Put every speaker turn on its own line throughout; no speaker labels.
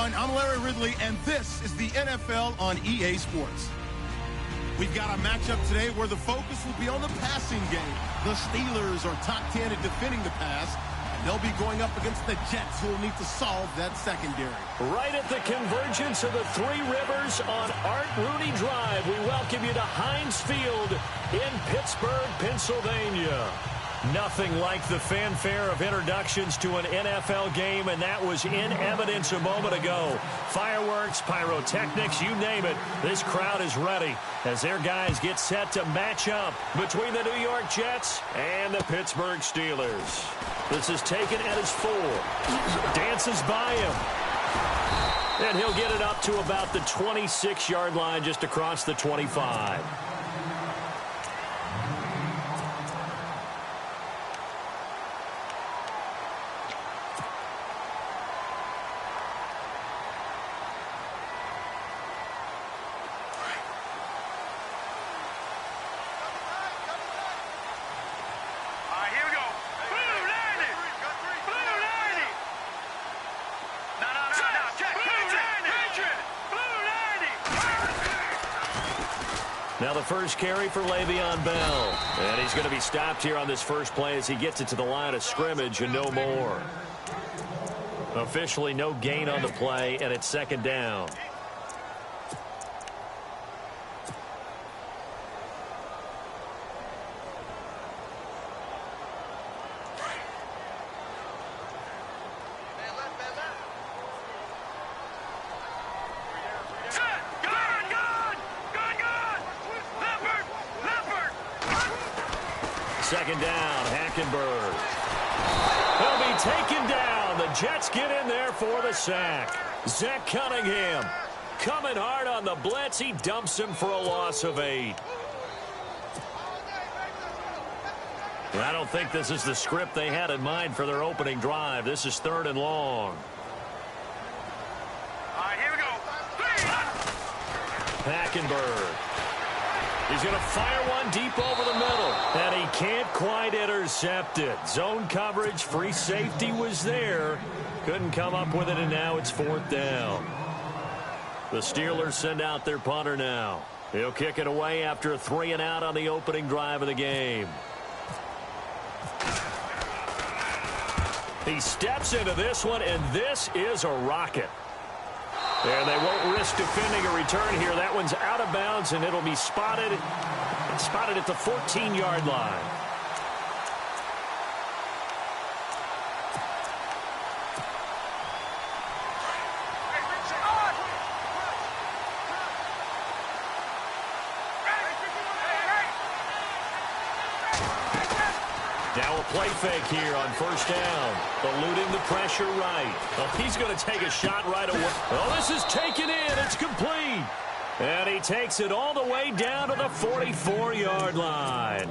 everyone. I'm Larry Ridley, and this is the NFL on EA Sports. We've got a matchup today where the focus will be on the passing game. The Steelers are top 10 at defending the pass, and they'll be going up against the Jets, who will need to solve that secondary.
Right at the convergence of the Three Rivers on Art Rooney Drive, we welcome you to Heinz Field in Pittsburgh, Pennsylvania. Nothing like the fanfare of introductions to an NFL game, and that was in evidence a moment ago. Fireworks, pyrotechnics, you name it. This crowd is ready as their guys get set to match up between the New York Jets and the Pittsburgh Steelers. This is taken at his 4. Dances by him. And he'll get it up to about the 26-yard line just across the 25. Now the first carry for Le'Veon Bell. And he's going to be stopped here on this first play as he gets it to the line of scrimmage and no more. Officially no gain on the play, and it's second down. Second down, Hackenberg. He'll be taken down. The Jets get in there for the sack. Zach Cunningham coming hard on the blitz. He dumps him for a loss of 8. I don't think this is the script they had in mind for their opening drive. This is 3rd and long.
All right, here we go.
Hackenberg. He's going to fire one deep over the middle. And he can't quite intercept it. Zone coverage, free safety was there. Couldn't come up with it, and now it's 4th down. The Steelers send out their punter now. He'll kick it away after a 3-and-out on the opening drive of the game. He steps into this one, and this is a rocket. And they won't risk defending a return here. That one's out of bounds, and it'll be spotted at the 14-yard line. Now a play fake here on first down. Eluding the pressure right. Oh, he's going to take a shot right away. Oh, this is taken in. It's complete. And he takes it all the way down to the 44-yard line.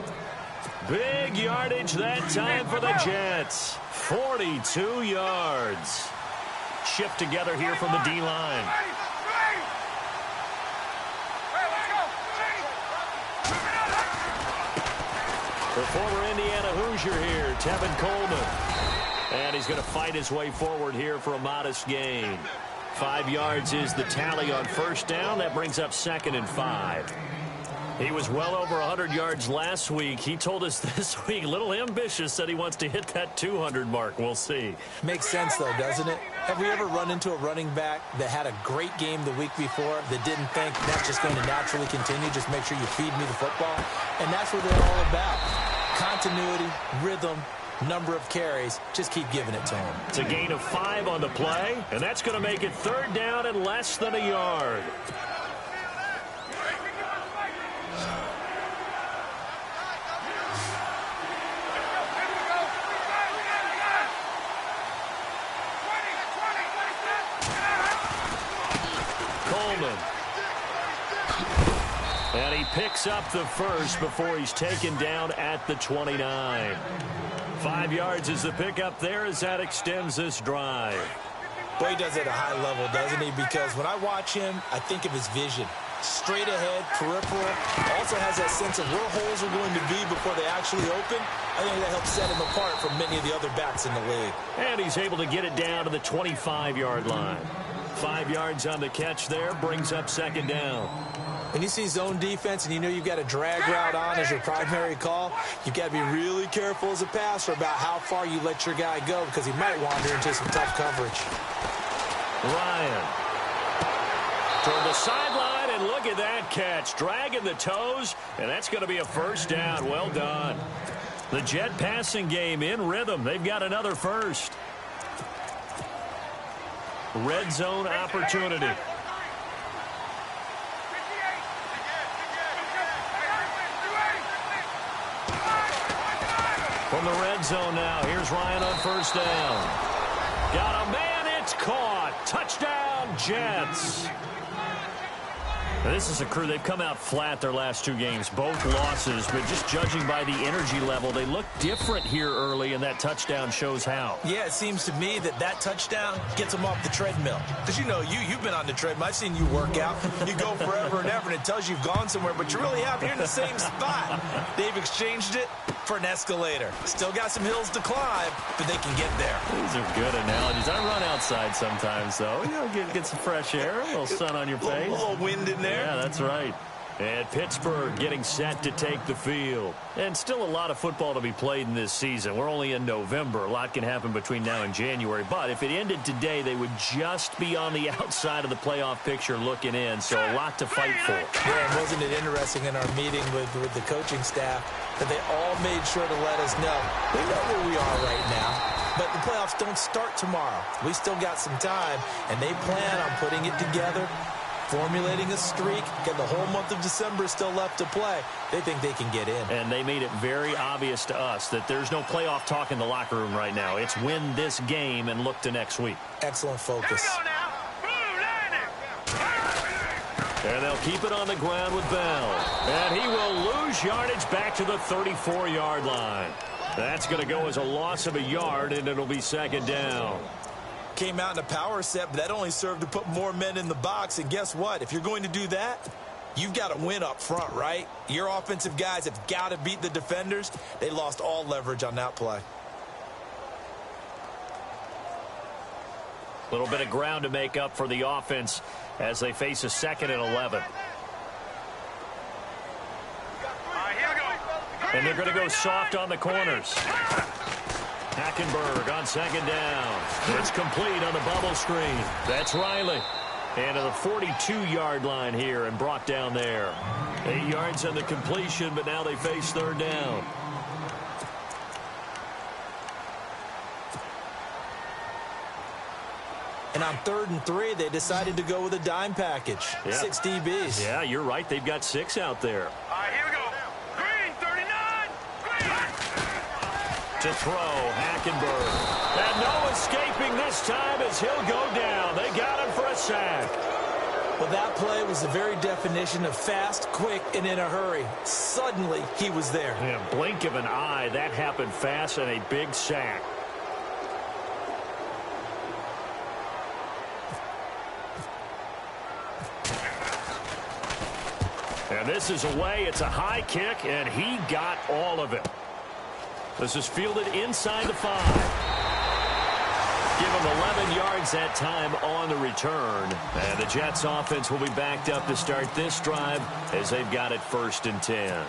Big yardage that time for the Jets. 42 yards. Shipped together here from the D-line. The former Indiana Hoosier here, Tevin Coleman. And he's going to fight his way forward here for a modest gain. 5 yards is the tally on first down. That brings up 2nd and 5. He was well over 100 yards last week. He told us this week, a little ambitious, said he wants to hit that 200 mark. We'll see.
Makes sense, though, doesn't it? Have we ever run into a running back that had a great game the week before that didn't think that's just going to naturally continue? Just make sure you feed me the football. And that's what they're all about. Continuity, rhythm, number of carries. Just keep giving it to him.
It's a gain of 5 on the play, and that's going to make it 3rd down and less than a yard. Coleman. And he picks up the first before he's taken down at the 29. 5 yards is the pickup there as that extends this drive.
Boy, he does it at a high level, doesn't he? Because when I watch him, I think of his vision. Straight ahead, peripheral. Also has that sense of where holes are going to be before they actually open. I think that helps set him apart from many of the other backs in the league.
And he's able to get it down to the 25-yard line. 5 yards on the catch there, brings up second down.
When you see zone defense and you know you've got a drag route on as your primary call, you've got to be really careful as a passer about how far you let your guy go because he might wander into some tough coverage.
Ryan toward the sideline, and look at that catch. Dragging the toes, and that's going to be a first down. Well done. The Jet passing game in rhythm. They've got another first. Red zone opportunity. From the red zone now, here's Ryan on first down. Got a man, it's caught. Touchdown, Jets. Now, this is a crew, they've come out flat their last 2 games, both losses, but just judging by the energy level, they look different here early, and that touchdown shows how.
Yeah, it seems to me that touchdown gets them off the treadmill. Because, you know, you've been on the treadmill. I've seen you work out. You go forever and ever, and it tells you you've gone somewhere, but you really have. You're in the same spot. They've exchanged it for an escalator. Still got some hills to climb, but they can get there.
These are good analogies. I run outside sometimes, though. You know, get some fresh air, a little sun on your face.
A little wind in there.
Yeah, that's right. And Pittsburgh getting set to take the field. And still a lot of football to be played in this season. We're only in November. A lot can happen between now and January. But if it ended today, they would just be on the outside of the playoff picture looking in. So a lot to fight for.
Yeah, and wasn't it interesting in our meeting with the coaching staff that they all made sure to let us know we know where we are right now, but the playoffs don't start tomorrow. We still got some time, and they plan on putting it together, formulating a streak, get the whole month of December still left to play. They think they can get in.
And they made it very obvious to us that there's no playoff talk in the locker room right now. It's win this game and look to next week.
Excellent focus.
And they'll keep it on the ground with Bell. And he will lose yardage back to the 34-yard line. That's going to go as a loss of a yard, and it'll be second down.
Came out in a power set, but that only served to put more men in the box. And guess what? If you're going to do that, you've got to win up front, right? Your offensive guys have got to beat the defenders. They lost all leverage on that play.
A little bit of ground to make up for the offense as they face a 2nd and 11. And they're going to go soft on the corners. Hackenberg on second down. It's complete on the bubble screen. That's Riley. And to the 42-yard line here and brought down there. 8 yards on the completion, but now they face third down.
And on 3rd and 3, they decided to go with a dime package.
Yeah.
6 DBs.
Yeah, you're right. They've got 6 out there.
All right, here we go. Green, 39. Green.
To throw, Hackenberg. And no escaping this time as he'll go down. They got him for a sack.
Well, that play was the very definition of fast, quick, and in a hurry. Suddenly, he was there.
Yeah, blink of an eye. That happened fast and a big sack. And this is away. It's a high kick, and he got all of it. This is fielded inside the 5. Give him 11 yards that time on the return. And the Jets offense will be backed up to start this drive as they've got it 1st and 10.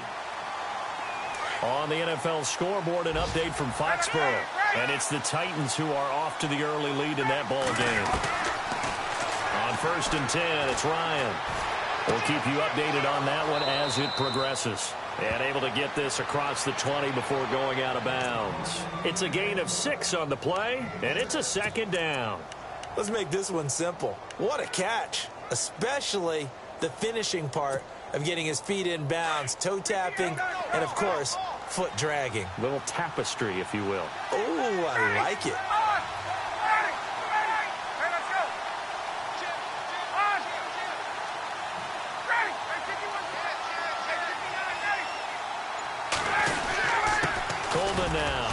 On the NFL scoreboard, an update from Foxborough. And it's the Titans who are off to the early lead in that ball game. On 1st and 10, it's Ryan. We'll keep you updated on that one as it progresses. And able to get this across the 20 before going out of bounds. It's a gain of 6 on the play, and it's a 2nd down.
Let's make this one simple. What a catch, especially the finishing part of getting his feet in bounds, toe tapping, and, of course, foot dragging.
Little tapestry, if you will.
Oh, I like it.
Coleman now.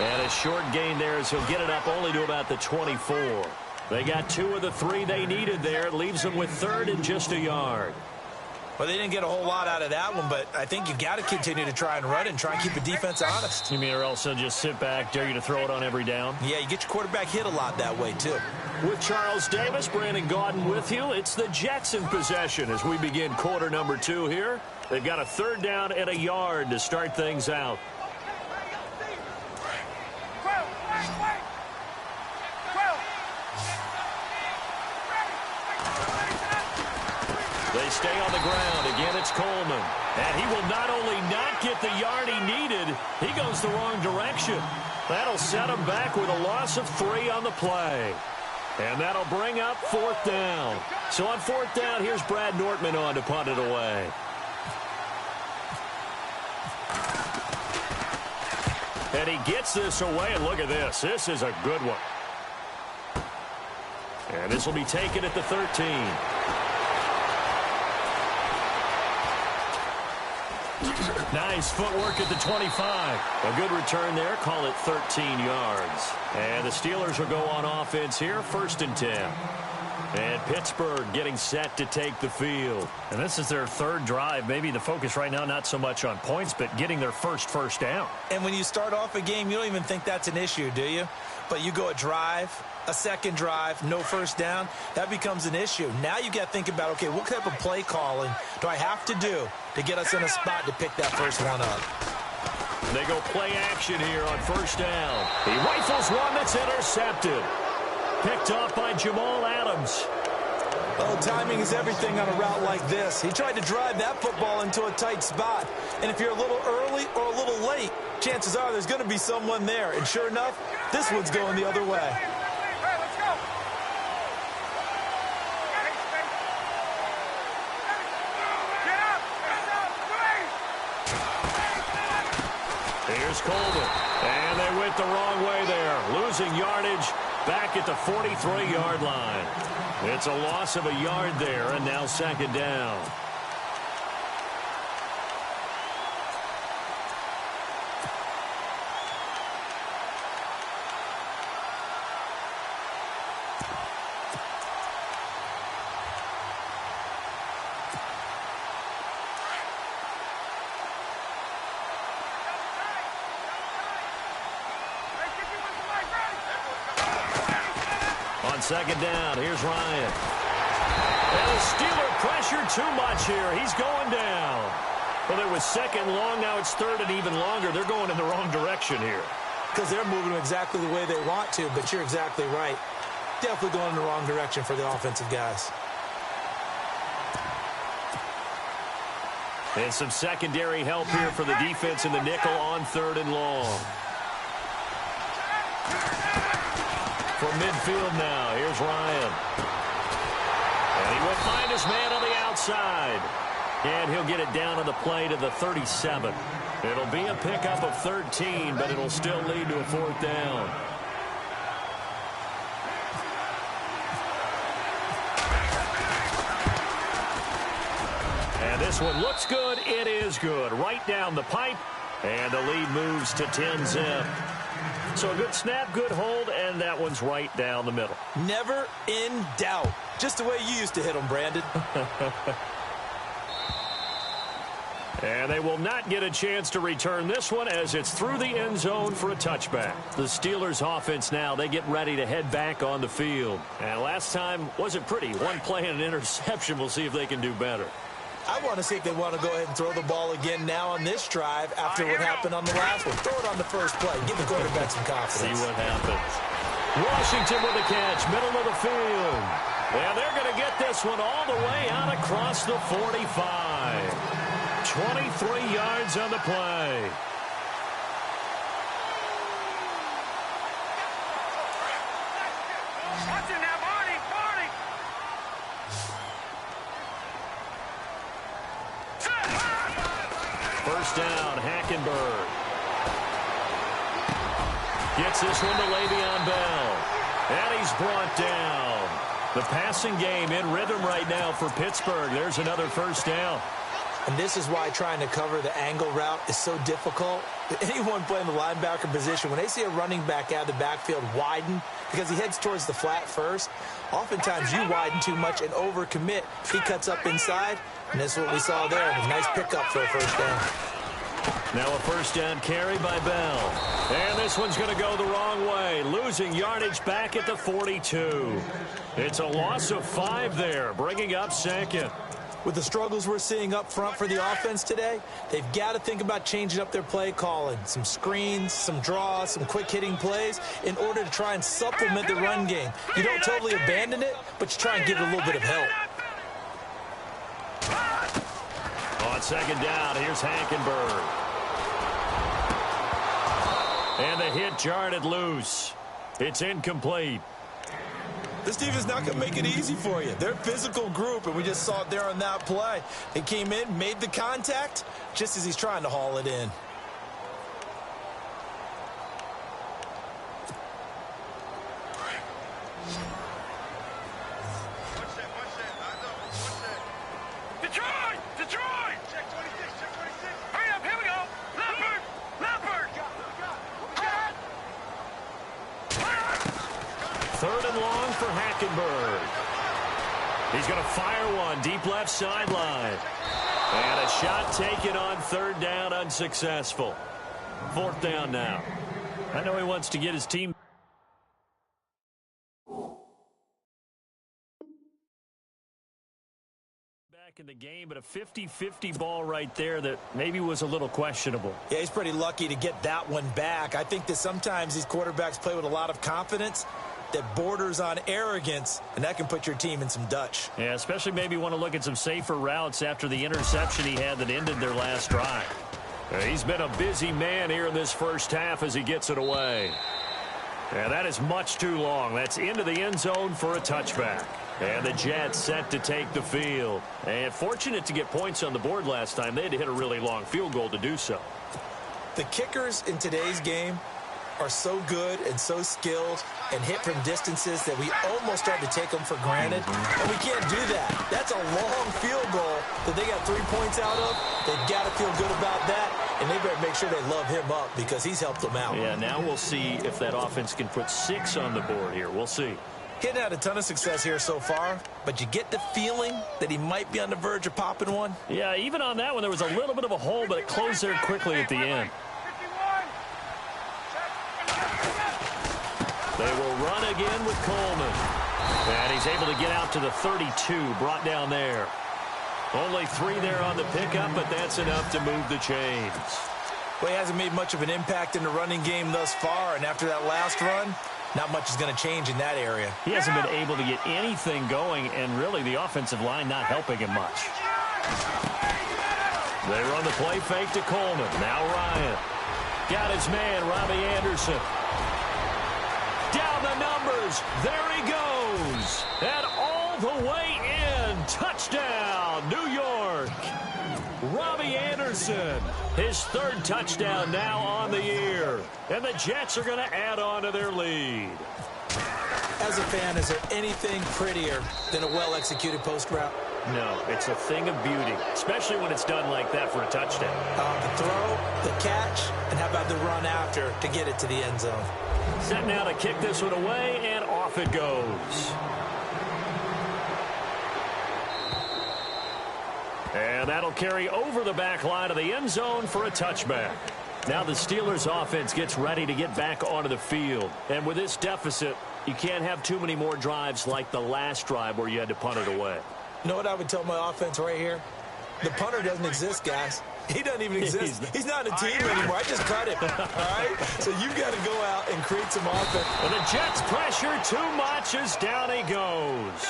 And a short gain there as he'll get it up only to about the 24. They got 2 of the 3 they needed there. It leaves them with 3rd and just a yard.
Well, they didn't get a whole lot out of that one, but I think you got to continue to try and run and try and keep the defense honest.
You mean or else they'll just sit back, dare you to throw it on every down?
Yeah, you get your quarterback hit a lot that way, too.
With Charles Davis, Brandon Gaudin with you. It's the Jets in possession as we begin quarter number 2 here. They've got a 3rd down and a yard to start things out. They stay on the ground. Again, it's Coleman. And he will not only not get the yard he needed, he goes the wrong direction. That'll set him back with a loss of 3 on the play. And that'll bring up 4th down. So on 4th down, here's Brad Nortman on to punt it away. And he gets this away, and look at this. This is a good one. And this will be taken at the 13. Nice footwork at the 25. A good return there. Call it 13 yards. And the Steelers will go on offense here. 1st and 10. And Pittsburgh getting set to take the field.
And this is their 3rd drive. Maybe the focus right now not so much on points, but getting their first down.
And when you start off a game, you don't even think that's an issue, do you? But you go a drive, a 2nd drive, no 1st down, that becomes an issue. Now you got to think about, okay, what type of play calling do I have to do to get us in a spot to pick that first one up?
They go play action here on 1st down. He rifles one that's intercepted. Picked off by Jamal Adams.
Oh, timing is everything on a route like this. He tried to drive that football into a tight spot. And if you're a little early or a little late, chances are there's going to be someone there. And sure enough, this one's going the other way.
Here's Coleman. And they went the wrong way there. Losing yardage back at the 43-yard line. It's a loss of a yard there, and now 2nd down. On 2nd down, here's Ryan. And the Steeler pressure too much here. He's going down. Well, it was 2nd long. Now it's 3rd and even longer. They're going in the wrong direction here.
Because they're moving exactly the way they want to, but you're exactly right. Definitely going in the wrong direction for the offensive guys.
And some secondary help here for the defense in the nickel on 3rd and long. From midfield now, here's Ryan. And he will find his man on the outside. And he'll get it down on the play to the 37. It'll be a pickup of 13, but it'll still lead to a 4th down. And this one looks good. It is good. Right down the pipe. And the lead moves to 10-zip. So a good snap, good hold, and that one's right down the middle.
Never in doubt. Just the way you used to hit them, Brandon.
And they will not get a chance to return this one as it's through the end zone for a touchback. The Steelers offense now, they get ready to head back on the field. And last time wasn't pretty. One play and an interception. We'll see if they can do better.
I want to see if they want to go ahead and throw the ball again now on this drive after what happened on the last one. Throw it on the first play. Give the quarterback some confidence.
See what happens. Washington with the catch, middle of the field. And they're going to get this one all the way out across the 45. 23 yards on the play.
Watch it now, Barney!
First down, Hackenberg. Gets this one to Le'Veon Bell. And he's brought down. The passing game in rhythm right now for Pittsburgh. There's another first down.
And this is why trying to cover the angle route is so difficult. Anyone playing the linebacker position, when they see a running back out of the backfield widen because he heads towards the flat first, oftentimes you widen too much and overcommit. He cuts up inside, and this is what we saw there. A nice pickup for a first down.
Now a first down carry by Bell. And this one's going to go the wrong way, losing yardage back at the 42. It's a loss of 5 there, bringing up second.
With the struggles we're seeing up front for the offense today, they've got to think about changing up their play calling. Some screens, some draws, some quick-hitting plays in order to try and supplement the run game. You don't totally abandon it, but you try and give it a little bit of help.
On second down, here's Hackenberg. And the hit jarred it loose. It's incomplete.
This team is not going to make it easy for you. They're a physical group, and we just saw it there on that play. They came in, made the contact, just as he's trying to haul it in.
Detroit! Check 26, check 26. Hurry up, here we go. Lampert!
Third and long for Hackenberg. He's going to fire one deep left sideline. And a shot taken on third down, unsuccessful. Fourth down now. I know he wants to get his team back in the game, but a 50-50 ball right there that maybe was a little questionable.
Yeah, he's pretty lucky to get that one back. I think that sometimes these quarterbacks play with a lot of confidence that borders on arrogance, and that can put your team in some Dutch.
Yeah, especially maybe want to look at some safer routes after the interception he had that ended their last drive. He's been a busy man here in this first half as he gets it away. Yeah, that is much too long. That's into the end zone for a touchback. And the Jets set to take the field. And fortunate to get points on the board last time. They had to hit a really long field goal to do so.
The kickers in today's game are so good and so skilled and hit from distances that we almost start to take them for granted. And we can't do that. That's a long field goal that they got 3 points out of. They've got to feel good about that, and they better make sure they love him up because he's helped them out.
Yeah, now we'll see if that offense can put 6 on the board here. We'll see.
Hitting out a ton of success here so far, but you get the feeling that he might be on the verge of popping one.
Yeah, even on that one, there was a little bit of a hole, but it closed there quickly at the end. They will run again with Coleman. And he's able to get out to the 32, brought down there. Only 3 there on the pickup, but that's enough to move the chains.
Well, he hasn't made much of an impact in the running game thus far, and after that last run, not much is going to change in that area.
He hasn't been able to get anything going, and really the offensive line not helping him much. They run the play fake to Coleman. Now Ryan. Got his man, Robbie Anderson. Down the numbers. There he goes. And all the way in. Touchdown, New York. Robbie Anderson. His 3rd touchdown now on the year. And the Jets are going to add on to their lead.
As a fan, is there anything prettier than a well-executed post route?
No, it's a thing of beauty, especially when it's done like that for a touchdown.
The throw, the catch, and how about the run after to get it to the end zone?
Set now to kick this one away, and off it goes. And that'll carry over the back line of the end zone for a touchback. Now the Steelers offense gets ready to get back onto the field. And with this deficit, you can't have too many more drives like the last drive where you had to punt it away.
You know what I would tell my offense right here? The punter doesn't exist, guys. He doesn't even exist. He's not a team anymore. I just cut him. All right? So you've got to go out and create some offense.
And the Jets pressure too much as down he goes.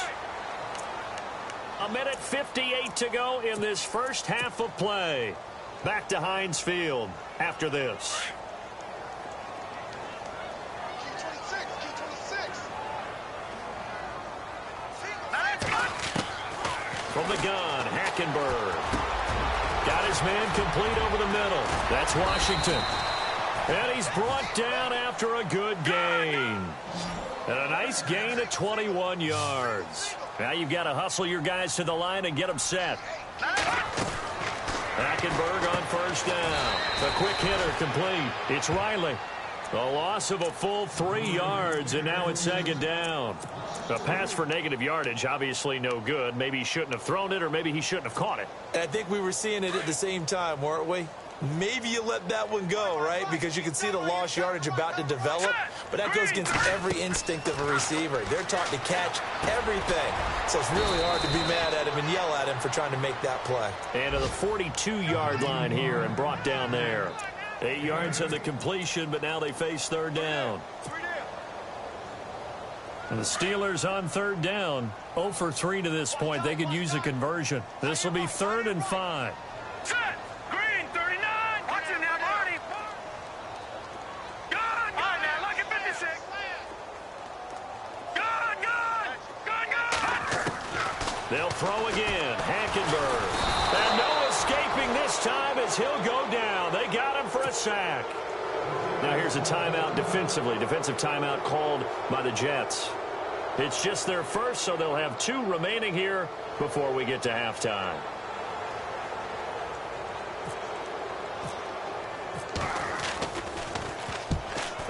1:58 to go in this first half of play. Back to Heinz Field after this. From the gun, Hackenberg. Got his man complete over the middle. That's Washington. And he's brought down after a good gain. And a nice gain of 21 yards. Now you've got to hustle your guys to the line and get them set. Hackenberg on first down. A quick hitter complete. It's Riley. A loss of a full 3 yards, and now it's second down. A pass for negative yardage, obviously no good. Maybe he shouldn't have thrown it, or maybe he shouldn't have caught it.
And I think we were seeing it at the same time, weren't we? Maybe you let that one go, right? Because you can see the lost yardage about to develop. But that goes against every instinct of a receiver. They're taught to catch everything. So it's really hard to be mad at him and yell at him for trying to make that play.
And to the 42-yard line here and brought down there. 8 yards on the completion, but now they face third down. And the Steelers on third down. 0 for 3 to this point. They could use a conversion. This will be 3rd and 5.
Set. Green, 39. Watch him now, Marty. Gone. Gone now. Look at 56. Gone. Gone. Gone. Gone.
They'll throw again. Hackenberg. And no escaping this time as he'll go down. They got him for a sack. Now here's a timeout defensively. Defensive timeout called by the Jets. It's just their first, so they'll have 2 remaining here before we get to halftime.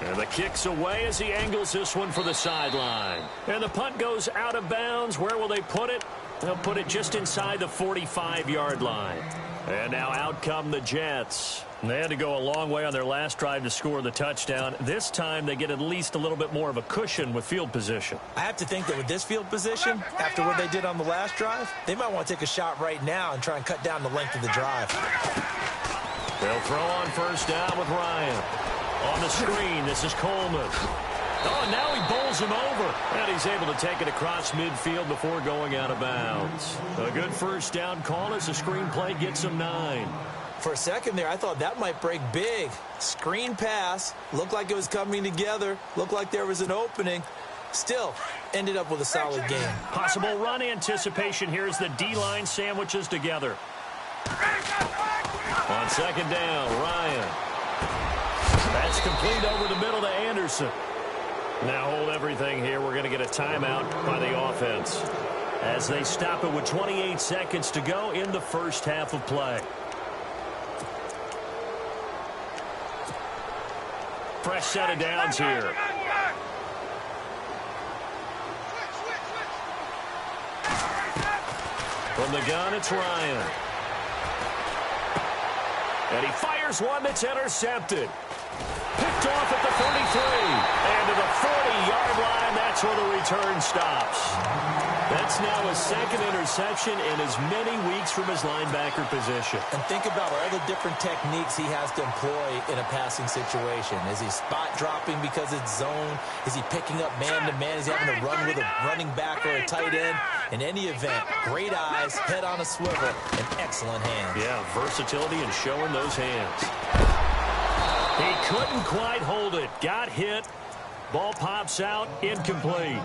And the kick's away as he angles this one for the sideline. And the punt goes out of bounds. Where will they put it? They'll put it just inside the 45-yard line. And now out come the Jets. They had to go a long way on their last drive to score the touchdown. This time they get at least a little bit more of a cushion with field position.
I have to think that with this field position, after what they did on the last drive, they might want to take a shot right now and try and cut down the length of the drive.
They'll throw on first down with Ryan. On the screen, this is Coleman. Oh, and now he bowls him over. And he's able to take it across midfield before going out of bounds. A good first down call as the screen play gets him 9.
For a second there, I thought that might break big. Screen pass. Looked like it was coming together. Looked like there was an opening. Still, ended up with a solid game.
Possible run anticipation here as the D-line sandwiches together. On second down, Ryan. That's complete over the middle to Anderson. Now hold everything here. We're going to get a timeout by the offense as they stop it with 28 seconds to go in the first half of play. Fresh set of downs here. From the gun, it's Ryan. And he fires one that's intercepted. Picked off at the 33. And to the 40-yard line, that's where the return stops. That's now his second interception in as many weeks from his linebacker position.
And think about all the different techniques he has to employ in a passing situation. Is he spot dropping because it's zone? Is he picking up man-to-man? Is he having to run with a running back or a tight end? In any event, great eyes, head on a swivel, and excellent hands.
Yeah, versatility and showing those hands. He couldn't quite hold it. Got hit. Ball pops out. Incomplete.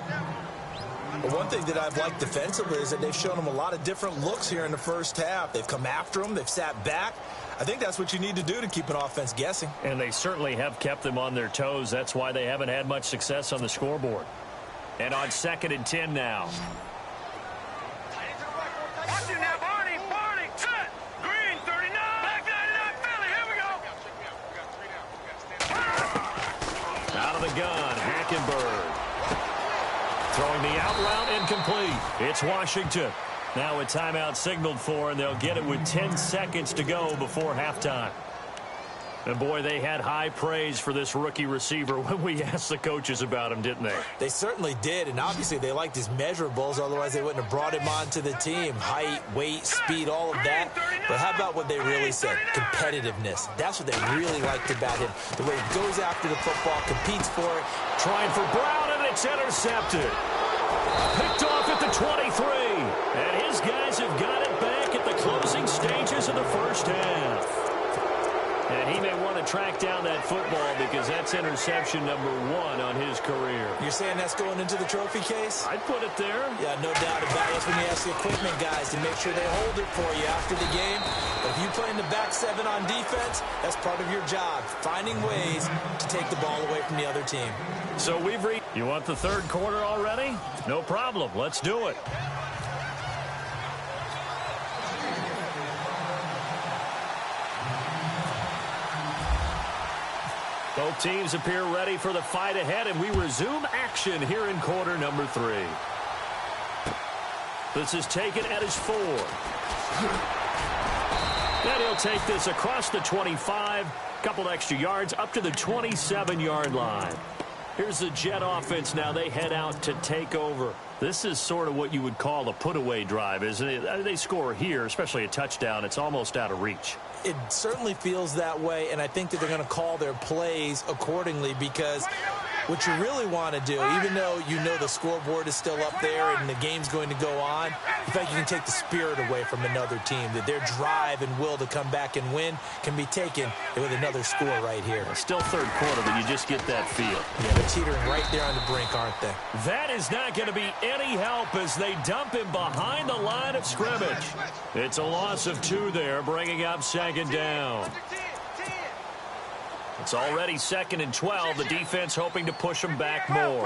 But one thing that I've liked defensively is that they've shown him a lot of different looks here in the first half. They've come after him. They've sat back. I think that's what you need to do to keep an offense guessing.
And they certainly have kept them on their toes. That's why they haven't had much success on the scoreboard. And on 2nd and 10 now.
Watch him now, Barney. Barney. Set. Green, 39. Back 99. Philly. Here we go.
Out of the gun, Hackenberg. Throwing the out route, incomplete. It's Washington. Now a timeout signaled for, and they'll get it with 10 seconds to go before halftime. And, boy, they had high praise for this rookie receiver when we asked the coaches about him, didn't they?
They certainly did, and obviously they liked his measurables. Otherwise, they wouldn't have brought him onto the team. Height, weight, speed, all of that. But how about what they really said? Competitiveness. That's what they really liked about him. The way he goes after the football, competes for it.
Trying for Brown, and it's intercepted. Picked off at the 23. And his guys have got it back at the closing stages of the first half. And he may want to track down that football because that's interception number 1 on his career.
You're saying that's going into the trophy case?
I'd put it there.
Yeah, no doubt about it. That's when you ask the equipment guys to make sure they hold it for you after the game. But if you play in the back 7 on defense, that's part of your job, finding ways to take the ball away from the other team.
So we've reached. You want the third quarter already? No problem. Let's do it. Both teams appear ready for the fight ahead, and we resume action here in quarter number 3. This is taken at his 4. And he'll take this across the 25, couple extra yards up to the 27-yard line. Here's the Jet offense now. They head out to take over. This is sort of what you would call a put-away drive, isn't it? They score here, especially a touchdown. It's almost out of reach.
It certainly feels that way, and I think that they're going to call their plays accordingly, because what you really want to do, even though you know the scoreboard is still up there and the game's going to go on, in fact, you can take the spirit away from another team, that their drive and will to come back and win can be taken with another score right here.
Still third quarter, but you just get that feel.
Yeah, they're teetering right there on the brink, aren't they?
That is not going to be any help as they dump him behind the line of scrimmage. It's a loss of 2 there, bringing up second down. It's already 2nd and 12. The defense hoping to push them back more.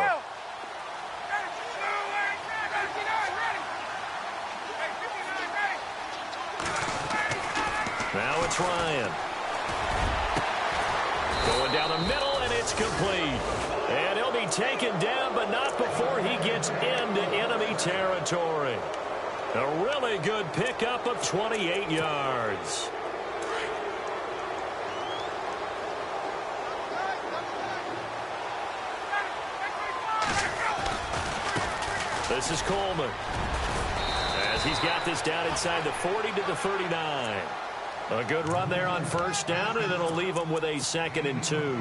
Now it's Ryan. Going down the middle, and it's complete. And he'll be taken down, but not before he gets into enemy territory. A really good pickup of 28 yards. This is Coleman. As he's got this down inside the 40 to the 39. A good run there on first down, and it'll leave them with a 2nd and 2.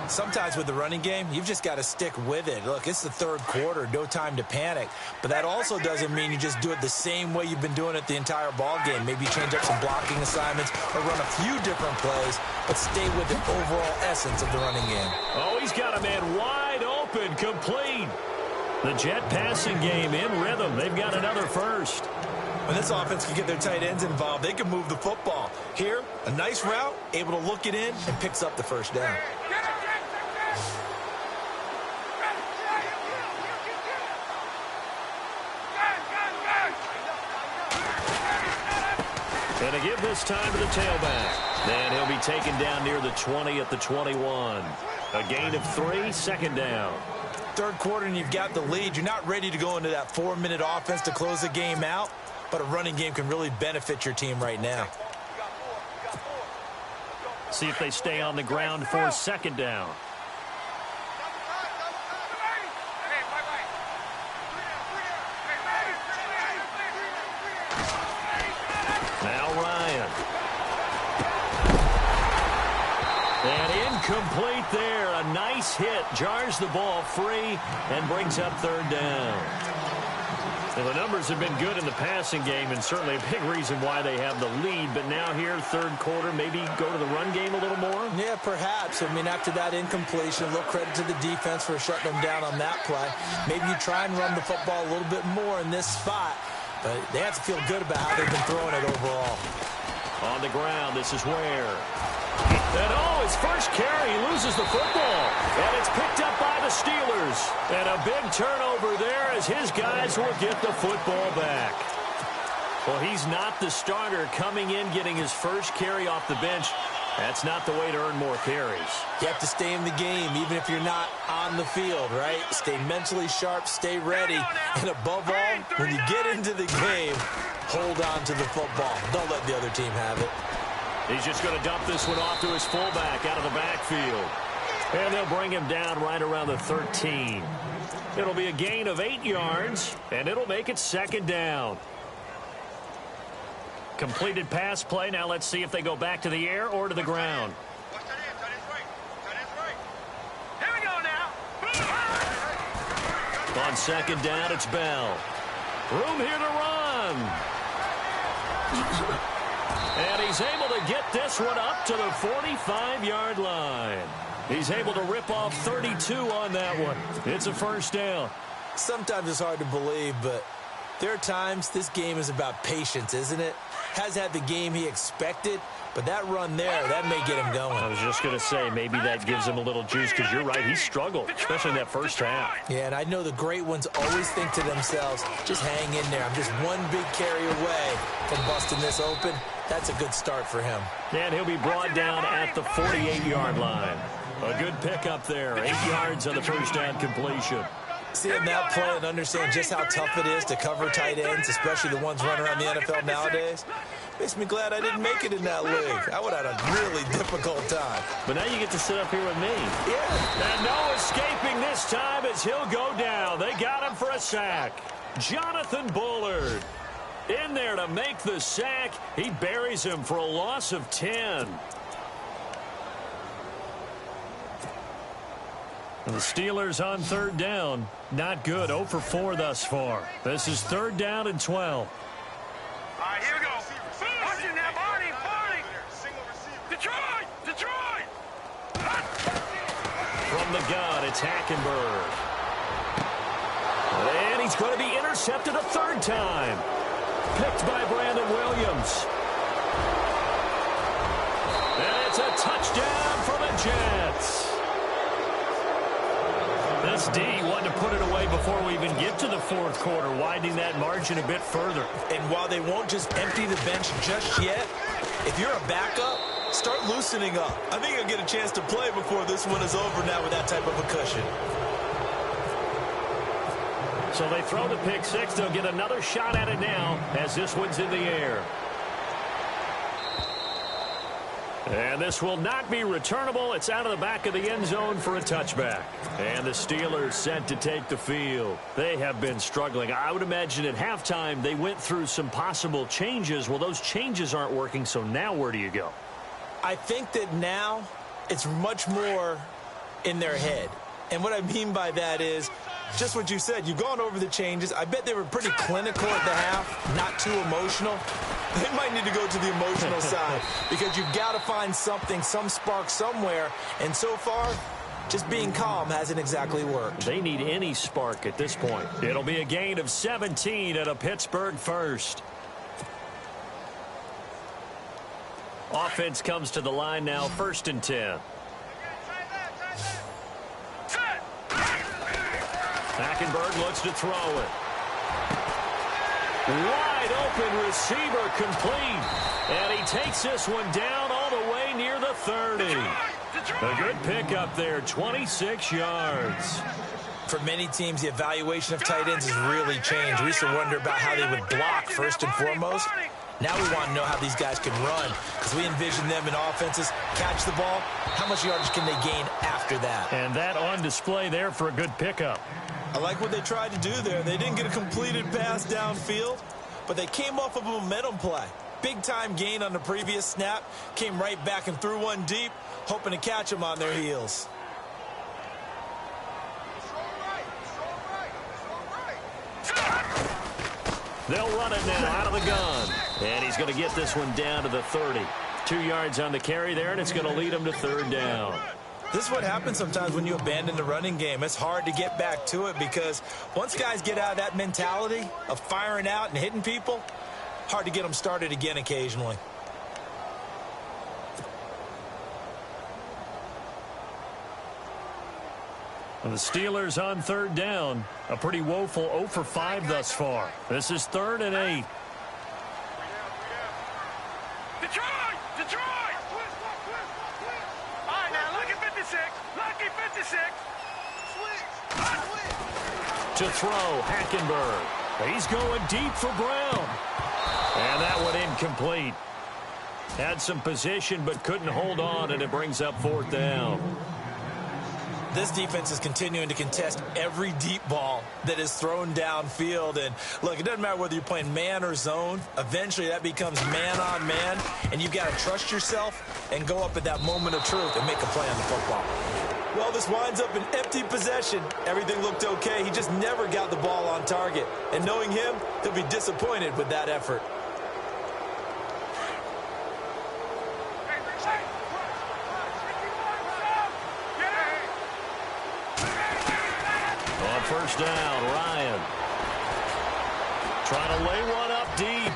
Sometimes with the running game, you've just got to stick with it. Look, it's the third quarter, no time to panic. But that also doesn't mean you just do it the same way you've been doing it the entire ball game. Maybe change up some blocking assignments or run a few different plays, but stay with the overall essence of the running game.
Oh, he's got a man wide open, complete. The Jet passing game in rhythm. They've got another first.
When this offense can get their tight ends involved, they can move the football. Here, a nice route, able to look it in, and picks up the first down.
And to give this time to the tailback. And he'll be taken down near the 20 at the 21. A gain of 3, 2nd down.
Third quarter and you've got the lead. You're not ready to go into that 4-minute offense to close the game out, but a running game can really benefit your team right now.
See if they stay on the ground for 2nd down. Now Ryan. And incomplete there. A nice hit. Jars the ball free and brings up 3rd down. Well, the numbers have been good in the passing game, and certainly a big reason why they have the lead. But now here, third quarter, maybe go to the run game a little more?
Yeah, perhaps. I mean, after that incompletion, a little credit to the defense for shutting them down on that play. Maybe you try and run the football a little bit more in this spot. But they have to feel good about how they've been throwing it overall.
On the ground, this is Ware. And his first carry, he loses the football. And it's picked up by the Steelers. And a big turnover there as his guys will get the football back. Well, he's not the starter coming in, getting his first carry off the bench. That's not the way to earn more carries.
You have to stay in the game, even if you're not on the field, right? Stay mentally sharp, stay ready. And above all, when you get into the game, hold on to the football. Don't let the other team have it.
He's just going to dump this one off to his fullback out of the backfield. And they'll bring him down right around the 13. It'll be a gain of 8 yards, and it'll make it 2nd down. Completed pass play. Now let's see if they go back to the air or to the ground.
Here we go now.
On 2nd down, it's Bell. Room here to run. And he's able to get this one up to the 45-yard line. He's able to rip off 32 on that one. It's a first down.
Sometimes it's hard to believe, but there are times this game is about patience, isn't it? has had the game he expected, but that run there, that may get him going.
I was just going to say, maybe that gives him a little juice because you're right, he struggled, especially in that first half.
Yeah, and I know the great ones always think to themselves, just hang in there. I'm just one big carry away from busting this open. That's a good start for him.
And he'll be brought down at the 48-yard line. A good pickup there, 8 yards on the first down completion.
See him now play and understand just how tough it is to cover tight ends, especially the ones running around the NFL nowadays. Makes me glad I didn't make it in that league. I would have had a really difficult time.
But now you get to sit up here with me.
Yeah.
And no escaping this time as he'll go down. They got him for a sack. Jonathan Bullard in there to make the sack. He buries him for a loss of 10. The Steelers on third down. Not good. 0 for 4 thus far. This is third down and 12.
All right, here we go. Watch it now, Barney. Detroit!
From the gun, it's Hackenberg. And he's going to be intercepted a third time. Picked by Brandon Williams. And it's a touchdown for the Jets. This D wanted to put it away before we even get to the fourth quarter, widening that margin a bit further.
And while they won't just empty the bench just yet, if you're a backup, start loosening up. I think you'll get a chance to play before this one is over now with that type of a cushion.
So they throw the pick six. They'll get another shot at it now as this one's in the air. And this will not be returnable. It's out of the back of the end zone for a touchback. And the Steelers set to take the field. They have been struggling. I would imagine at halftime they went through some possible changes. Well, those changes aren't working, so now where do you go?
I think that now it's much more in their head. And what I mean by that is just what you said. You've gone over the changes. I bet they were pretty clinical at the half, not too emotional. They might need to go to the emotional side because you've got to find something, some spark somewhere. And so far, just being calm hasn't exactly worked.
They need any spark at this point. It'll be a gain of 17 at a Pittsburgh first. Offense comes to the line now, 1st and 10. Hackenberg looks to throw it. Wide open receiver complete. And he takes this one down all the way near the 30. A good pickup there, 26 yards.
For many teams, the evaluation of tight ends has really changed. We used to wonder about how they would block first and foremost. Now we want to know how these guys can run because we envision them in offenses, catch the ball, how much yardage can they gain after that?
And that on display there for a good pickup.
I like what they tried to do there. They didn't get a completed pass downfield, but they came off of a momentum play. Big-time gain on the previous snap, came right back and threw one deep, hoping to catch them on their heels.
They'll run it now out of the gun. And he's going to get this one down to the 30. 2 yards on the carry there, and it's going to lead him to third down.
This is what happens sometimes when you abandon the running game. It's hard to get back to it because once guys get out of that mentality of firing out and hitting people, hard to get them started again occasionally.
And the Steelers on third down. A pretty woeful 0 for 5 thus far. This is 3rd and 8.
Detroit! All right, now, lucky 56. Lucky 56.
To throw, Hackenberg. He's going deep for Brown. And that one incomplete. Had some position but couldn't hold on, and it brings up 4th down.
This defense is continuing to contest every deep ball that is thrown downfield. And, look, it doesn't matter whether you're playing man or zone. Eventually, that becomes man-on-man, and you've got to trust yourself and go up at that moment of truth and make a play on the football. Well, this winds up an empty possession. Everything looked okay. He just never got the ball on target. And knowing him, he'll be disappointed with that effort.
First down, Ryan. Trying to lay one up deep.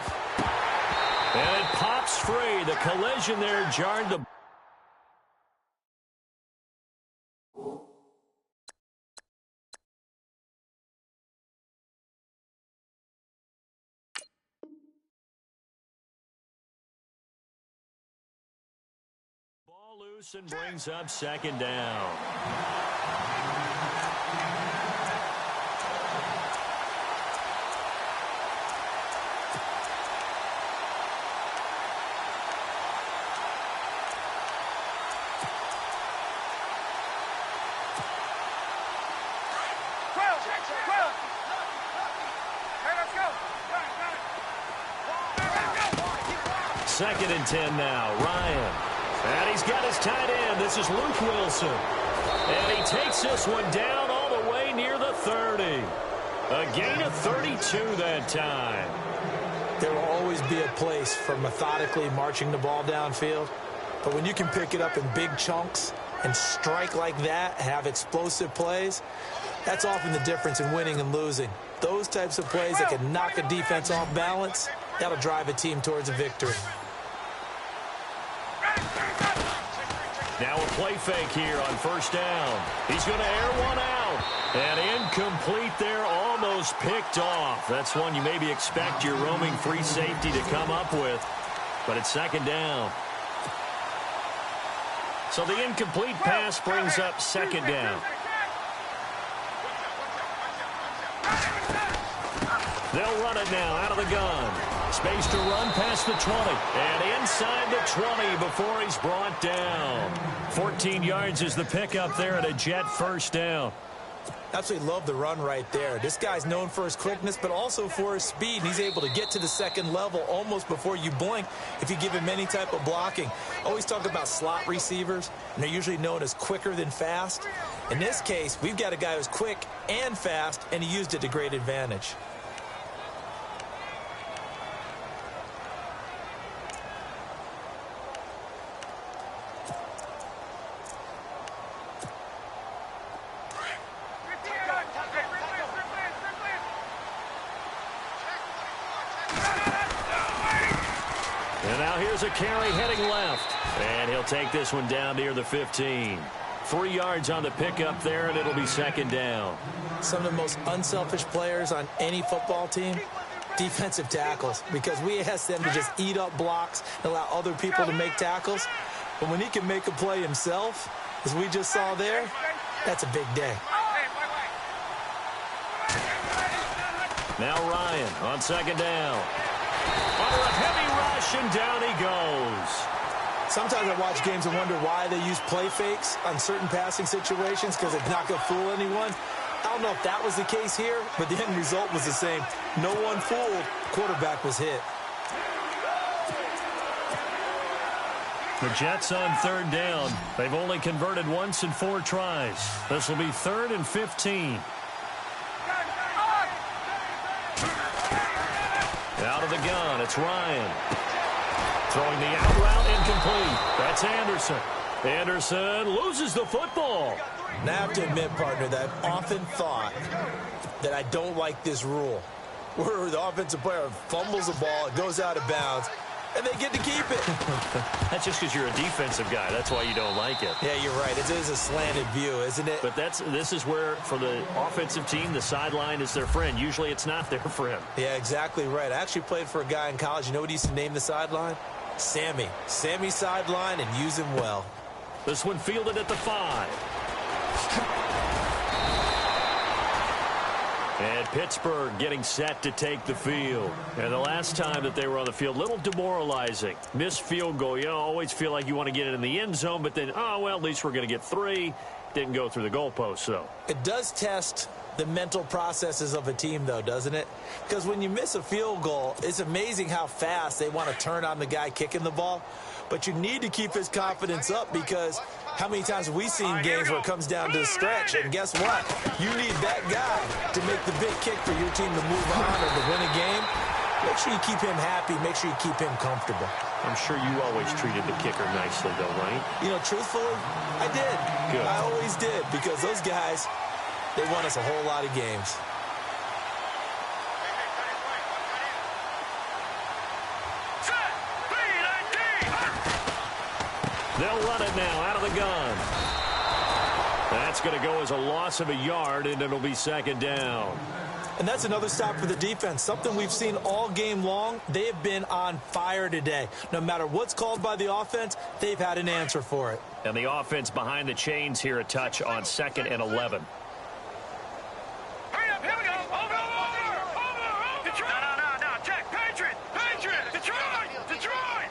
And it pops free. The collision there jarred the... Ball loose and brings up second down. Second and 10 now. Ryan. And he's got his tight end. This is Luke Wilson. And he takes this one down all the way near the 30. A gain of 32 that time.
There will always be a place for methodically marching the ball downfield. But when you can pick it up in big chunks and strike like that, have explosive plays, that's often the difference in winning and losing. Those types of plays that can knock a defense off balance, that'll drive a team towards a victory.
Now a play fake here on first down. He's going to air one out. And incomplete there, almost picked off. That's one you maybe expect your roaming free safety to come up with. But it's second down. So the incomplete pass brings up second down. They'll run it now out of the gun. Space to run past the 20. And inside the 20 before he's brought down. 14 yards is the pickup there at a Jet first down.
Absolutely love the run right there. This guy's known for his quickness, but also for his speed. He's able to get to the second level almost before you blink if you give him any type of blocking. Always talk about slot receivers, and they're usually known as quicker than fast. In this case, we've got a guy who's quick and fast, and he used it to great advantage.
A carry heading left, and he'll take this one down near the 15. 3 yards on the pickup there, and it'll be second down.
Some of the most unselfish players on any football team, defensive tackles, because we ask them to just eat up blocks and allow other people to make tackles. But when he can make a play himself, as we just saw there, that's a big day.
Now Ryan on second down. Under a heavy rush, and down he goes.
Sometimes I watch games and wonder why they use play fakes on certain passing situations, because it's not going to fool anyone. I don't know if that was the case here, but the end result was the same. No one fooled. Quarterback was hit.
The Jets on third down. They've only converted once in 4 tries. This will be 3rd and 15. Out of the gun, it's Ryan. Throwing the out route, incomplete. That's Anderson. Anderson loses the football.
Now I have to admit, partner, that I've often thought that I don't like this rule, where the offensive player fumbles the ball, it goes out of bounds, and they get to keep it.
That's just because you're a defensive guy. That's why you don't like it.
Yeah, you're right. It is a slanted view, isn't it?
But this is where, for the offensive team, the sideline is their friend. Usually it's not their friend.
Yeah, exactly right. I actually played for a guy in college. You know what he used to name the sideline? Sammy. Sammy sideline, and use him well.
This one fielded at the 5. And Pittsburgh getting set to take the field. And the last time that they were on the field, little demoralizing. Missed field goal. You always feel like you want to get it in the end zone, but then, oh, well, at least we're going to get 3. Didn't go through the goalpost, though.
It does test the mental processes of a team, though, doesn't it? Because when you miss a field goal, it's amazing how fast they want to turn on the guy kicking the ball. But you need to keep his confidence up, because how many times have we seen games where it comes down to the stretch, and guess what? You need that guy to make the big kick for your team to move on or to win a game. Make sure you keep him happy. Make sure you keep him comfortable.
I'm sure you always treated the kicker nicely, though, right?
You know, truthfully, I did.
Good.
I always did, because those guys, they won us a whole lot of games.
They'll run it now out of the gun. That's going to go as a loss of a yard, and it'll be second down.
And that's another stop for the defense, something we've seen all game long. They have been on fire today. No matter what's called by the offense, they've had an answer for it.
And the offense behind the chains here, a touch on 2nd and 11.
Hurry up, here we go. Over. Detroit. No. Check. Patriot. Detroit.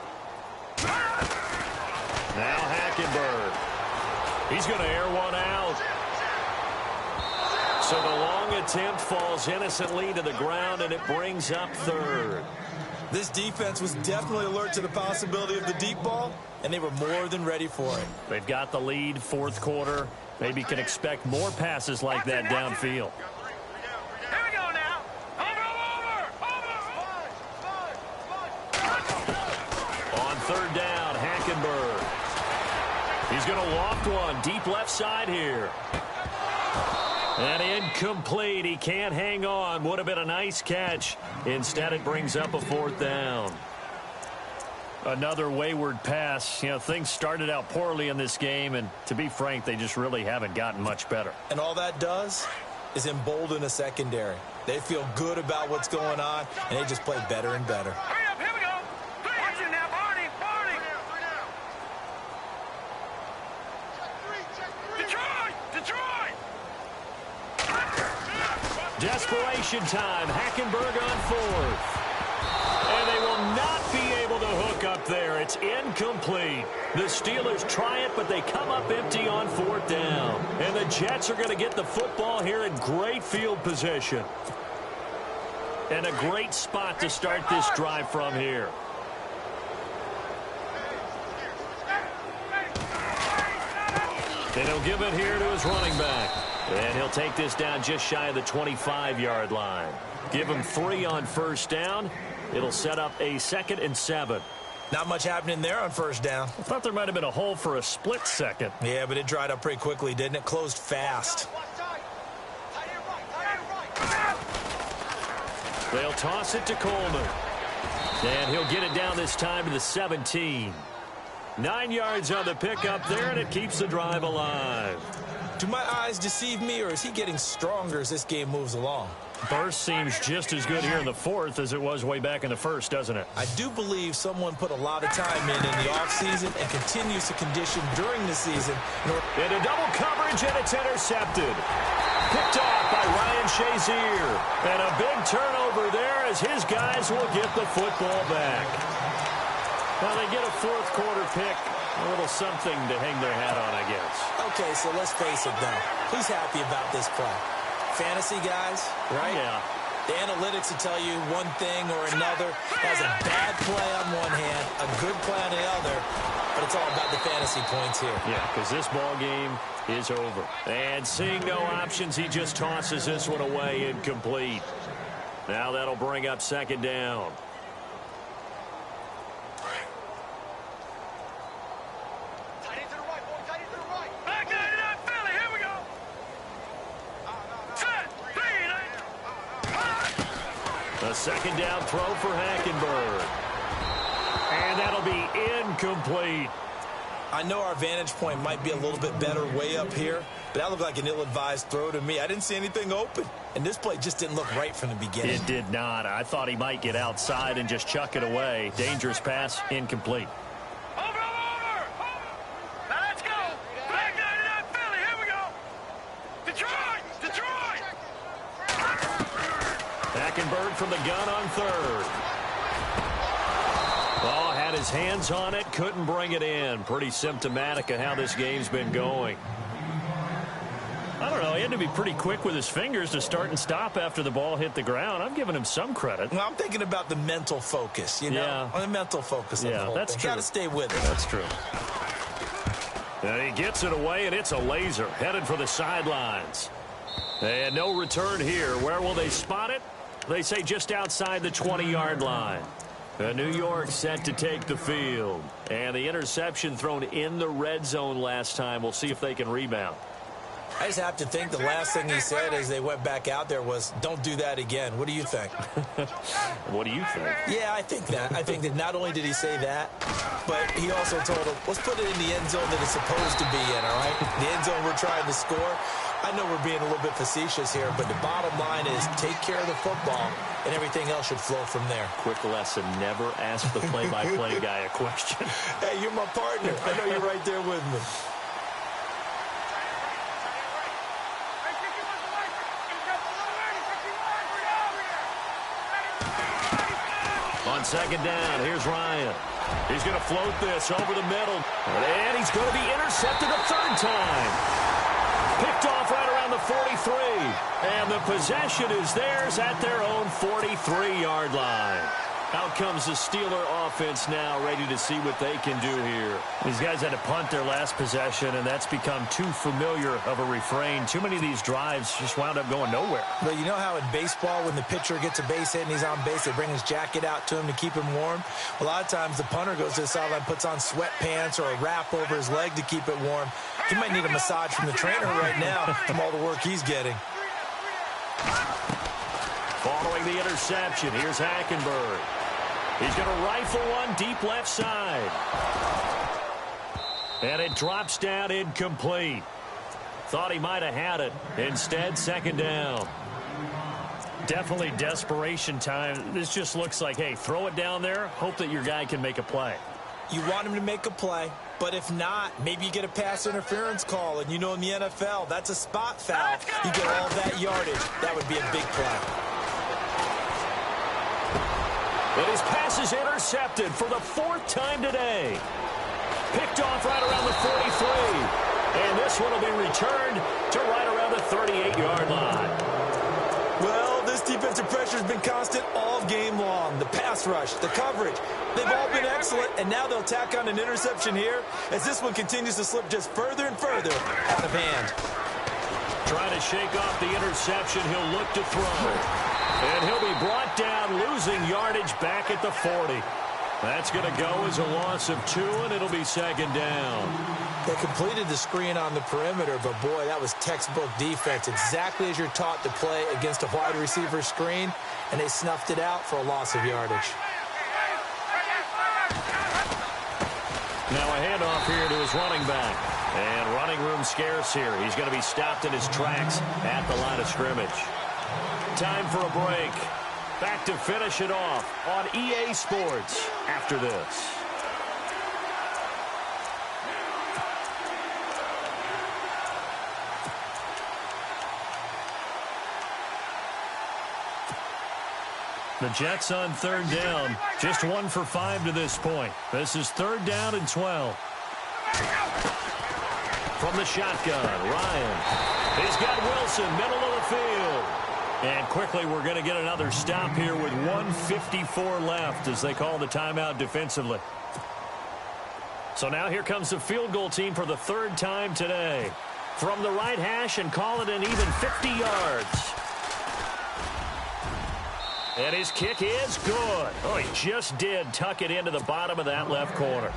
Now Hackenberg. He's going to air one out. So the long attempt falls innocently to the ground, and it brings up 3rd.
This defense was definitely alert to the possibility of the deep ball, and they were more than ready for it.
They've got the lead, 4th quarter. Maybe can expect more passes like that downfield.
Here we go now. Over.
On 3rd down, Hackenberg. He's going to loft one deep left side here. And incomplete. He can't hang on. Would have been a nice catch. Instead, it brings up a 4th down. Another wayward pass. You know, things started out poorly in this game, and to be frank, they just really haven't gotten much better.
And all that does is embolden a secondary. They feel good about what's going on, and they just play better and better.
Hurry up, here we go. Watch it now, Barney. Detroit.
Desperation time. Hackenberg on 4th. And they will not be able to hook up there. It's incomplete. The Steelers try it, but they come up empty on 4th down. And the Jets are going to get the football here in great field position. And a great spot to start this drive from here. And he'll give it here to his running back. And he'll take this down just shy of the 25-yard line. Give him 3 on 1st down. It'll set up a 2nd and 7.
Not much happening there on 1st down.
I thought there might have been a hole for a split second.
Yeah, but it dried up pretty quickly, didn't it? Closed fast.
They'll toss it to Coleman. And he'll get it down this time to the 17. 9 yards on the pickup there, and it keeps the drive alive.
Do my eyes deceive me, or is he getting stronger as this game moves along?
Burst seems just as good here in the 4th as it was way back in the 1st, doesn't it?
I do believe someone put a lot of time in the offseason and continues to condition during the season.
Into double coverage, and it's intercepted. Picked off by Ryan Shazier. And a big turnover there as his guys will get the football back. Well, they get a 4th quarter pick. A little something to hang their hat on, I guess.
Okay, so let's face it, though. Who's happy about this play? Fantasy guys, right?
Yeah.
The analytics will tell you one thing or another. Has a bad play on one hand, a good play on the other, but it's all about the fantasy points here.
Yeah, because this ball game is over. And seeing no options, he just tosses this one away incomplete. Now that'll bring up 2nd down. A 2nd down throw for Hackenberg. And that'll be incomplete.
I know our vantage point might be a little bit better way up here, but that looked like an ill-advised throw to me. I didn't see anything open, and this play just didn't look right from the beginning.
It did not. I thought he might get outside and just chuck it away. Dangerous pass, incomplete.
Over. Now let's go. Black 99 Philly, here we go. Detroit.
Hackenberg from the gun on 3rd. Oh, had his hands on it, couldn't bring it in. Pretty symptomatic of how this game's been going. I don't know, he had to be pretty quick with his fingers to start and stop after the ball hit the ground. I'm giving him some credit.
Well, I'm thinking about the mental focus, you know?
Yeah.
On the mental focus of the whole
that's
thing.
true.
Got to stay with it.
That's true. And he gets it away, and it's a laser. Headed for the sidelines. And no return here. Where will they spot it? They say just outside the 20-yard line. New York set to take the field. And the interception thrown in the red zone last time. We'll see if they can rebound.
I just have to think the last thing he said as they went back out there was, don't do that again. What do you think?
What do you think?
Yeah, I think that. I think that not only did he say that, but he also told him, let's put it in the end zone that it's supposed to be in, all right? The end zone we're trying to score. I know we're being a little bit facetious here, but the bottom line is take care of the football, and everything else should flow from there.
Quick lesson, never ask the play-by-play guy a question.
Hey, you're my partner. I know you're right there with me.
On second down, here's Ryan. He's going to float this over the middle. And he's going to be intercepted a third time. Picked off right around the 43. And the possession is theirs at their own 43-yard line. Out comes the Steeler offense now, ready to see what they can do here. These guys had to punt their last possession, and that's become too familiar of a refrain. Too many of these drives just wound up going nowhere.
But you know how in baseball, when the pitcher gets a base hit and he's on base, they bring his jacket out to him to keep him warm? A lot of times the punter goes to the sideline, puts on sweatpants or a wrap over his leg to keep it warm. He might need a massage from the trainer right now from all the work he's getting.
Following the interception, here's Hackenberg. He's going to rifle one deep left side. And it drops down incomplete. Thought he might have had it. Instead, second down. Definitely desperation time. This just looks like, hey, throw it down there, hope that your guy can make a play.
You want him to make a play, but if not, maybe you get a pass interference call. And you know in the NFL, that's a spot foul. You get all that yardage. That would be a big play.
And his pass is intercepted for the fourth time today. Picked off right around the 43. And this one will be returned to right around the 38-yard line.
Well, this defensive pressure has been constant all game long. The pass rush, the coverage, they've all been excellent. And now they'll tack on an interception here as this one continues to slip just further and further out of hand.
Trying to shake off the interception. He'll look to throw. And he'll be brought down, losing yardage back at the 40. That's going to go as a loss of 2, and it'll be second down.
They completed the screen on the perimeter, but, boy, that was textbook defense. Exactly as you're taught to play against a wide receiver screen, and they snuffed it out for a loss of yardage.
Now a handoff here to his running back. And running room scarce here. He's going to be stopped in his tracks at the line of scrimmage. Time for a break. Back to finish it off on EA Sports after this. The Jets on third down. Just 1 for 5 to this point. This is third down and 12. From the shotgun, Ryan. He's got Wilson, middle of the field. And quickly, we're going to get another stop here with 1:54 left as they call the timeout defensively. So now here comes the field goal team for the third time today. From the right hash and call it an even 50 yards. And his kick is good. Oh, he just did tuck it into the bottom of that left corner.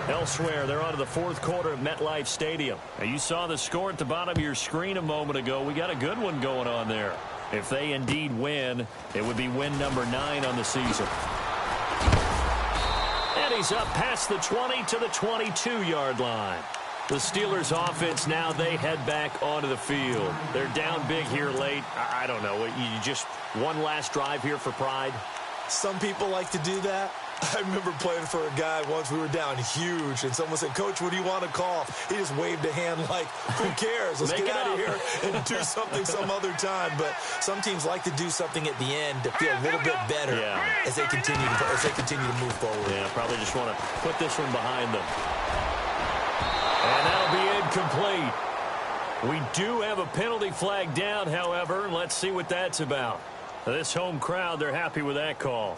Elsewhere, they're on to the fourth quarter of MetLife Stadium. Now, you saw the score at the bottom of your screen a moment ago. We got a good one going on there. If they indeed win, it would be win number 9 on the season. And he's up past the 20 to the 22-yard line. The Steelers offense now, they head back onto the field. They're down big here late. I don't know. You just one last drive here for pride?
Some people like to do that. I remember playing for a guy once. We were down huge, and someone said, "Coach, what do you want to call?" He just waved a hand like, who cares? Let's get out of here and do something some other time. But some teams like to do something at the end to feel a little bit better as they continue to move forward.
Yeah, probably just want to put this one behind them. And that'll be incomplete. We do have a penalty flag down, however. Let's see what that's about. This home crowd, they're happy with that call.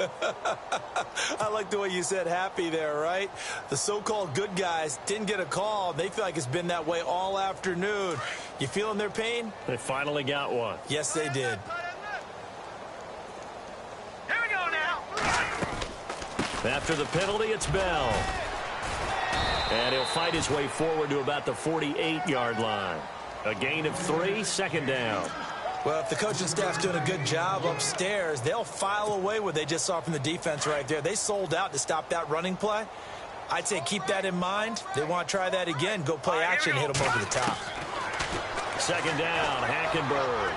I like the way you said happy there, right? The so-called good guys didn't get a call. They feel like it's been that way all afternoon. You feeling their pain?
They finally got one.
Yes, they did.
Here we go now.
After the penalty, it's Bell. And he'll fight his way forward to about the 48-yard line. A gain of 3, second down.
Well, if the coaching staff's doing a good job upstairs, they'll file away what they just saw from the defense right there. They sold out to stop that running play. I'd say keep that in mind. They want to try that again. Go play action, hit them over the top.
Second down, Hackenberg.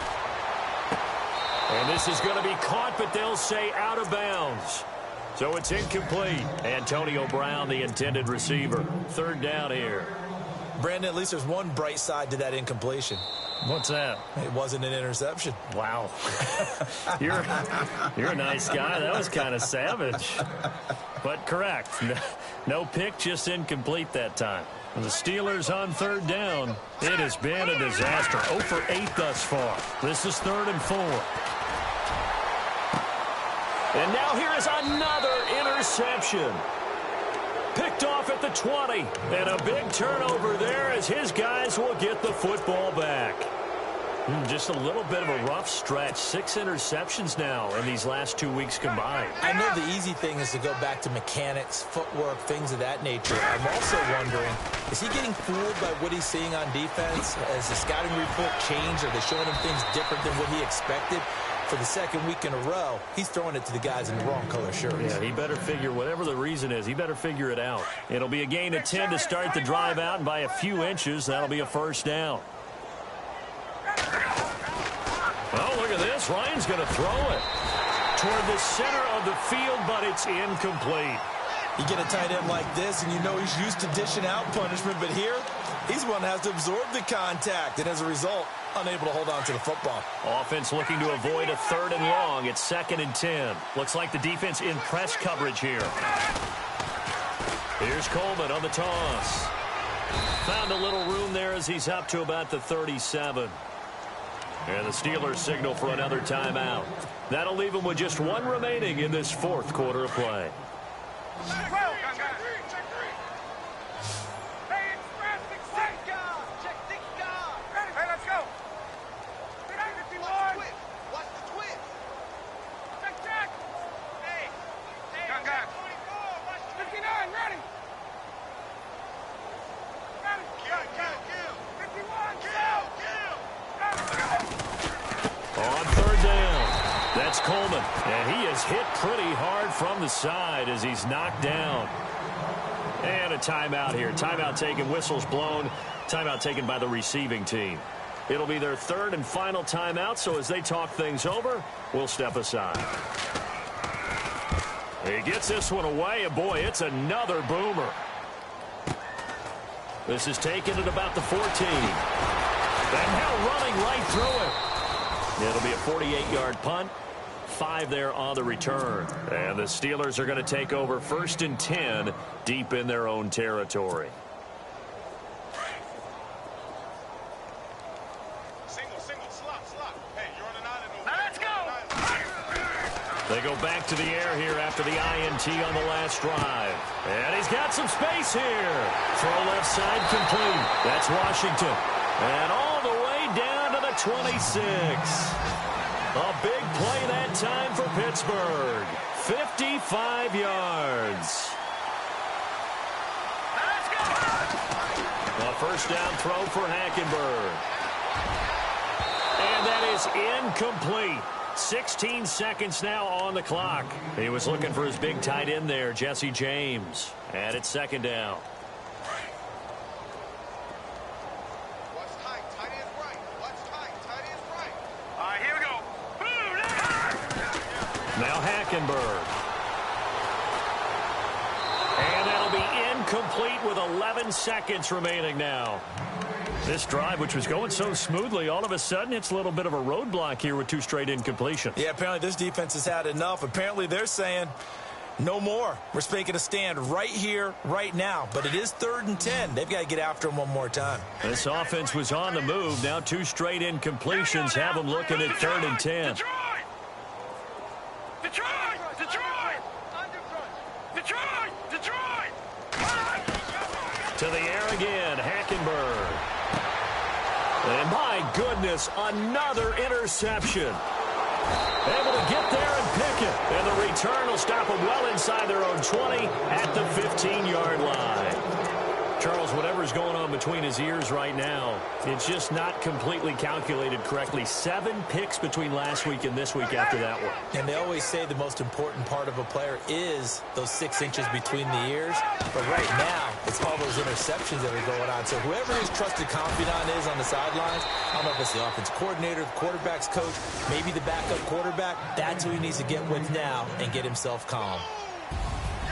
And this is going to be caught, but they'll say out of bounds. So it's incomplete. Antonio Brown, the intended receiver. Third down here.
Brandon, at least there's one bright side to that incompletion.
What's that?
It wasn't an interception.
Wow. You're a nice guy. That was kind of savage. But correct. No pick, just incomplete that time. And the Steelers on third down. It has been a disaster. 0 for 8 thus far. This is 3rd and 4. And now here is another interception. Picked off at the 20. And a big turnover there as his guys will get the football back. Just a little bit of a rough stretch. 6 interceptions now in these last 2 weeks combined.
I know the easy thing is to go back to mechanics, footwork, things of that nature. I'm also wondering, is he getting fooled by what he's seeing on defense? Has the scouting report changed? Are they showing him things different than what he expected? For the second week in a row, he's throwing it to the guys in the wrong color shirts.
Yeah, he better figure, whatever the reason is, he better figure it out. It'll be a gain of 10 to start the drive out, and by a few inches, that'll be a first down. Oh, look at this. Ryan's going to throw it toward the center of the field, but it's incomplete.
You get a tight end like this, and you know he's used to dishing out punishment, but here, he's one that has to absorb the contact, and as a result, unable to hold on to the football.
Offense looking to avoid a 3rd and long. It's 2nd and 10. Looks like the defense in press coverage here. Here's Coleman on the toss. Found a little room there as he's up to about the 37. And the Steelers signal for another timeout. That'll leave them with just 1 remaining in this 4th quarter of play. On 3rd down, that's Coleman. And he is hit pretty hard from the side as he's knocked down. And a timeout here. Timeout taken, whistles blown. Timeout taken by the receiving team. It'll be their 3rd and final timeout, so as they talk things over, we'll step aside. He gets this one away, and boy, it's another boomer. This is taken at about the 14. And now running right through it. It'll be a 48-yard punt. 5 there on the return. And the Steelers are going to take over 1st and 10 deep in their own territory. They go back to the air here after the INT on the last drive. And he's got some space here. Throw left side complete. That's Washington. And all the way down to the 26. A big play that time for Pittsburgh. 55 yards. A first down throw for Hackenberg. And that is incomplete. 16 seconds now on the clock. He was looking for his big tight end there, Jesse James. And it's 2nd down.
Watch tight, tight end right. Watch tight, tight end right. All right, here we go.
Now Hackenberg. And that'll be incomplete with 11 seconds remaining now. This drive, which was going so smoothly, all of a sudden it's a little bit of a roadblock here with 2 straight incompletions.
Yeah, apparently this defense has had enough. Apparently they're saying no more. We're making a stand right here, right now. But it is 3rd and 10. They've got to get after him one more time.
This offense was on the move. Now 2 straight incompletions have them looking at 3rd and 10.
Detroit! Detroit! Detroit! Detroit!
To the air again, Hackenberg. And my goodness, another interception. Able to get there and pick it. And the return will stop them well inside their own 20 at the 15-yard line. Charles, whatever's going on between his ears right now, it's just not completely calculated correctly. 7 picks between last week and this week after that one.
And they always say the most important part of a player is those 6 inches between the ears. But right now, it's all those interceptions that are going on. So whoever his trusted confidant is on the sidelines, I don't know if it's the offense coordinator, the quarterback's coach, maybe the backup quarterback, that's who he needs to get with now and get himself calm.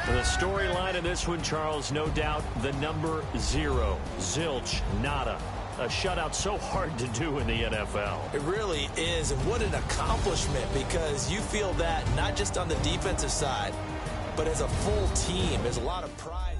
The storyline in this one, Charles, no doubt the number 0. Zilch, nada. A shutout so hard to do in the NFL.
It really is, and what an accomplishment, because you feel that not just on the defensive side, but as a full team. There's a lot of pride.